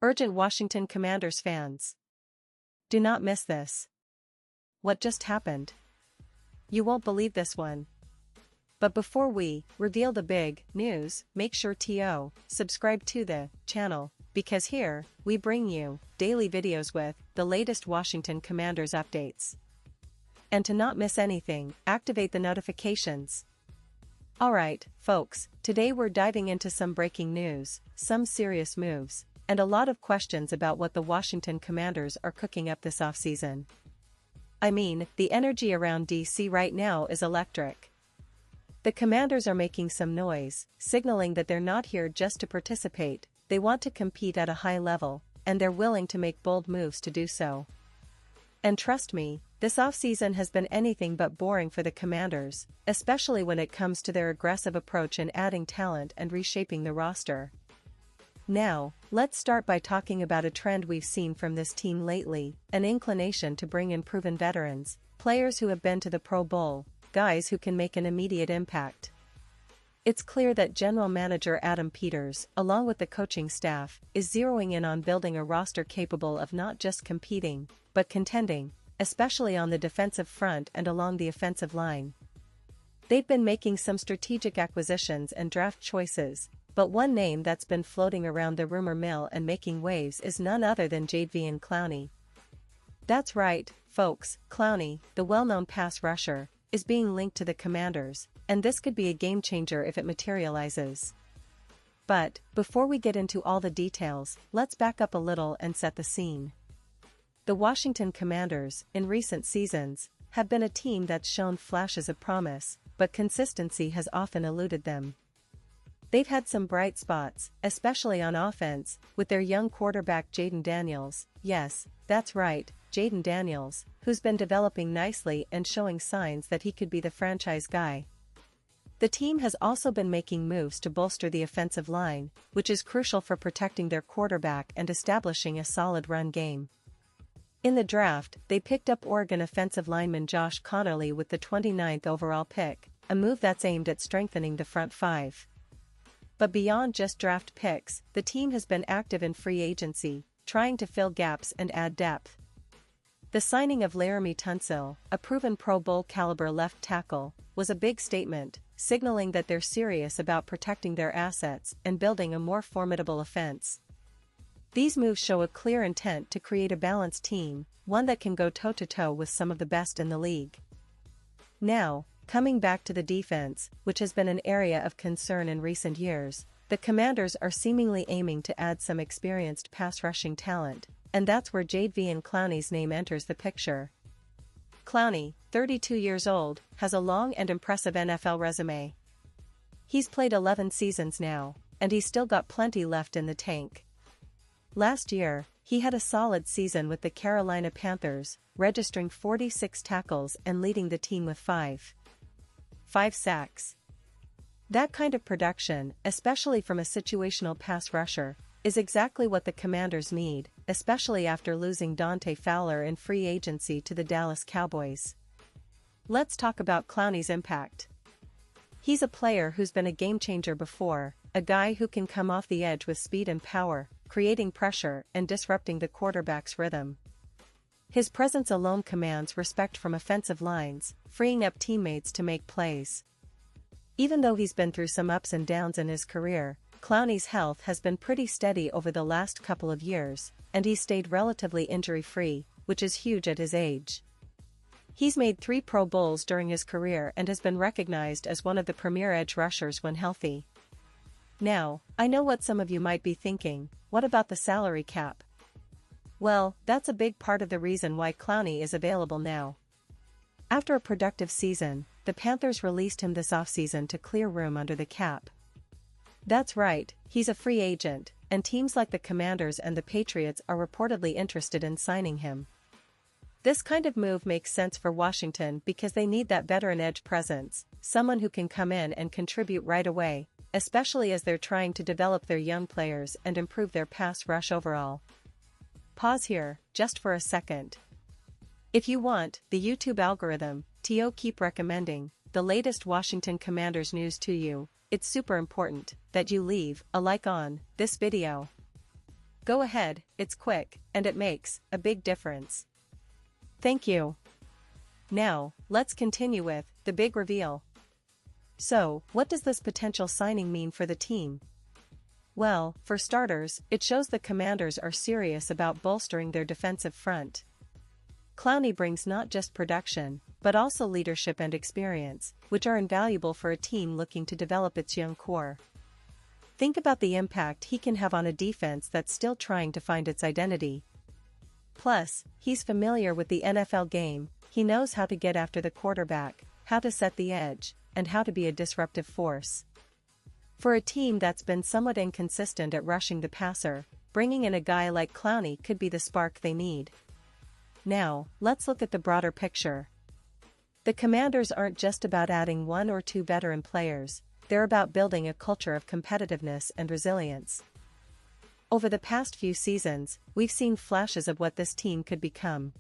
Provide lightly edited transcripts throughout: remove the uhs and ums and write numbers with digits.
Urgent Washington Commanders fans. Do not miss this. What just happened? You won't believe this one. But before we reveal the big news, make sure to subscribe to the channel, because here, we bring you daily videos with the latest Washington Commanders updates. And to not miss anything, activate the notifications. Alright, folks, today we're diving into some breaking news, some serious moves, and a lot of questions about what the Washington Commanders are cooking up this offseason. I mean, the energy around DC right now is electric. The Commanders are making some noise, signaling that they're not here just to participate, they want to compete at a high level, and they're willing to make bold moves to do so. And trust me, this offseason has been anything but boring for the Commanders, especially when it comes to their aggressive approach in adding talent and reshaping the roster. Now, let's start by talking about a trend we've seen from this team lately, an inclination to bring in proven veterans, players who have been to the Pro Bowl, guys who can make an immediate impact. It's clear that General Manager Adam Peters, along with the coaching staff, is zeroing in on building a roster capable of not just competing, but contending, especially on the defensive front and along the offensive line. They've been making some strategic acquisitions and draft choices, but one name that's been floating around the rumor mill and making waves is none other than Jadeveon Clowney. That's right, folks, Clowney, the well-known pass rusher, is being linked to the Commanders, and this could be a game-changer if it materializes. But, before we get into all the details, let's back up a little and set the scene. The Washington Commanders, in recent seasons, have been a team that's shown flashes of promise, but consistency has often eluded them. They've had some bright spots, especially on offense, with their young quarterback Jayden Daniels, yes, that's right, Jayden Daniels, who's been developing nicely and showing signs that he could be the franchise guy. The team has also been making moves to bolster the offensive line, which is crucial for protecting their quarterback and establishing a solid run game. In the draft, they picked up Oregon offensive lineman Josh Conerly with the 29th overall pick, a move that's aimed at strengthening the front five. But beyond just draft picks, the team has been active in free agency, trying to fill gaps and add depth. The signing of Laramie Tunsil, a proven Pro Bowl caliber left tackle, was a big statement, signaling that they're serious about protecting their assets and building a more formidable offense. These moves show a clear intent to create a balanced team, one that can go toe-to-toe with some of the best in the league. Now, coming back to the defense, which has been an area of concern in recent years, the Commanders are seemingly aiming to add some experienced pass-rushing talent, and that's where Jadeveon Clowney's name enters the picture. Clowney, 32 years old, has a long and impressive NFL resume. He's played 11 seasons now, and he's still got plenty left in the tank. Last year, he had a solid season with the Carolina Panthers, registering 46 tackles and leading the team with 5 sacks. That kind of production, especially from a situational pass rusher, is exactly what the Commanders need, especially after losing Dante Fowler in free agency to the Dallas Cowboys. Let's talk about Clowney's impact. He's a player who's been a game-changer before, a guy who can come off the edge with speed and power, creating pressure and disrupting the quarterback's rhythm. His presence alone commands respect from offensive lines, freeing up teammates to make plays. Even though he's been through some ups and downs in his career, Clowney's health has been pretty steady over the last couple of years, and he's stayed relatively injury-free, which is huge at his age. He's made 3 Pro Bowls during his career and has been recognized as one of the premier edge rushers when healthy. Now, I know what some of you might be thinking, what about the salary cap? Well, that's a big part of the reason why Clowney is available now. After a productive season, the Panthers released him this offseason to clear room under the cap. That's right, he's a free agent, and teams like the Commanders and the Patriots are reportedly interested in signing him. This kind of move makes sense for Washington because they need that veteran edge presence, someone who can come in and contribute right away, especially as they're trying to develop their young players and improve their pass rush overall. Pause here, just for a second. If you want the YouTube algorithm to keep recommending the latest Washington Commanders news to you, it's super important that you leave a like on this video. Go ahead, it's quick, and it makes a big difference. Thank you. Now, let's continue with the big reveal. So, what does this potential signing mean for the team? Well, for starters, it shows the Commanders are serious about bolstering their defensive front. Clowney brings not just production, but also leadership and experience, which are invaluable for a team looking to develop its young core. Think about the impact he can have on a defense that's still trying to find its identity. Plus, he's familiar with the NFL game, he knows how to get after the quarterback, how to set the edge, and how to be a disruptive force. For a team that's been somewhat inconsistent at rushing the passer, bringing in a guy like Clowney could be the spark they need. Now, let's look at the broader picture. The Commanders aren't just about adding one or two veteran players, they're about building a culture of competitiveness and resilience. Over the past few seasons, we've seen flashes of what this team could become.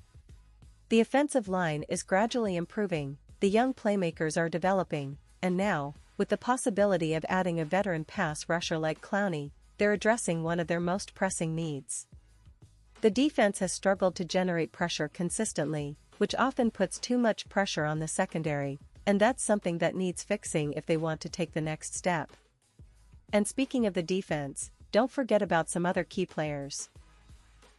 The offensive line is gradually improving, the young playmakers are developing, and now, with the possibility of adding a veteran pass rusher like Clowney, they're addressing one of their most pressing needs. The defense has struggled to generate pressure consistently, which often puts too much pressure on the secondary, and that's something that needs fixing if they want to take the next step. And speaking of the defense, don't forget about some other key players.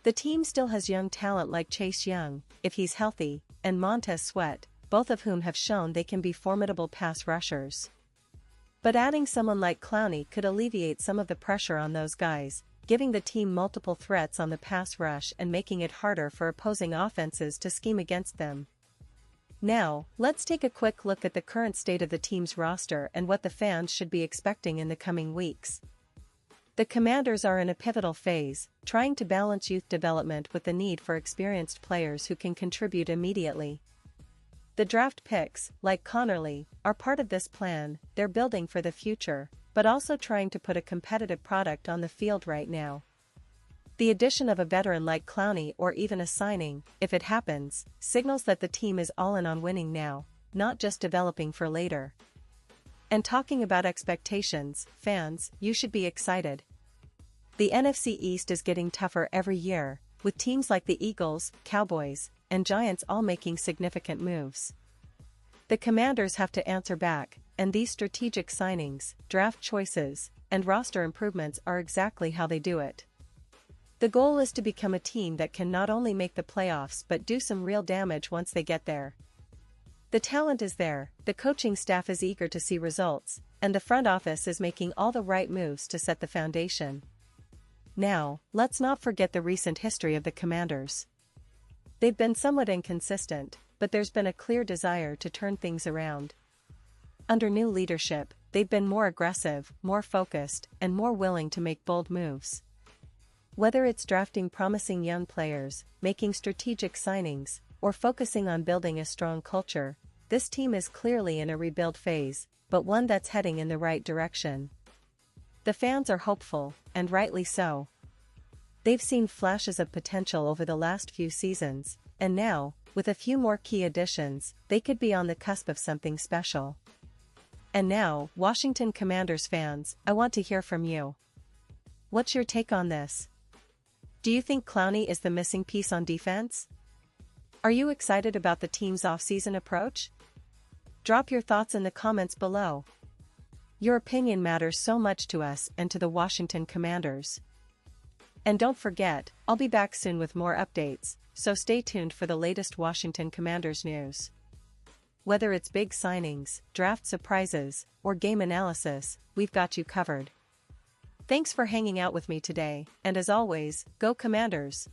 The team still has young talent like Chase Young, if he's healthy, and Montez Sweat, both of whom have shown they can be formidable pass rushers. But adding someone like Clowney could alleviate some of the pressure on those guys, giving the team multiple threats on the pass rush and making it harder for opposing offenses to scheme against them. Now, let's take a quick look at the current state of the team's roster and what the fans should be expecting in the coming weeks. The Commanders are in a pivotal phase, trying to balance youth development with the need for experienced players who can contribute immediately. The draft picks, like Connerly, are part of this plan, they're building for the future, but also trying to put a competitive product on the field right now. The addition of a veteran like Clowney or even a signing, if it happens, signals that the team is all in on winning now, not just developing for later. And talking about expectations, fans, you should be excited. The NFC East is getting tougher every year, with teams like the Eagles, Cowboys, and Giants all making significant moves. The Commanders have to answer back, and these strategic signings, draft choices, and roster improvements are exactly how they do it. The goal is to become a team that can not only make the playoffs but do some real damage once they get there. The talent is there, the coaching staff is eager to see results, and the front office is making all the right moves to set the foundation. Now, let's not forget the recent history of the Commanders. They've been somewhat inconsistent, but there's been a clear desire to turn things around. Under new leadership, they've been more aggressive, more focused, and more willing to make bold moves. Whether it's drafting promising young players, making strategic signings, or focusing on building a strong culture, this team is clearly in a rebuild phase, but one that's heading in the right direction. The fans are hopeful, and rightly so. They've seen flashes of potential over the last few seasons, and now, with a few more key additions, they could be on the cusp of something special. And now, Washington Commanders fans, I want to hear from you. What's your take on this? Do you think Clowney is the missing piece on defense? Are you excited about the team's off-season approach? Drop your thoughts in the comments below. Your opinion matters so much to us and to the Washington Commanders. And don't forget, I'll be back soon with more updates, so stay tuned for the latest Washington Commanders news. Whether it's big signings, draft surprises, or game analysis, we've got you covered. Thanks for hanging out with me today, and as always, go Commanders!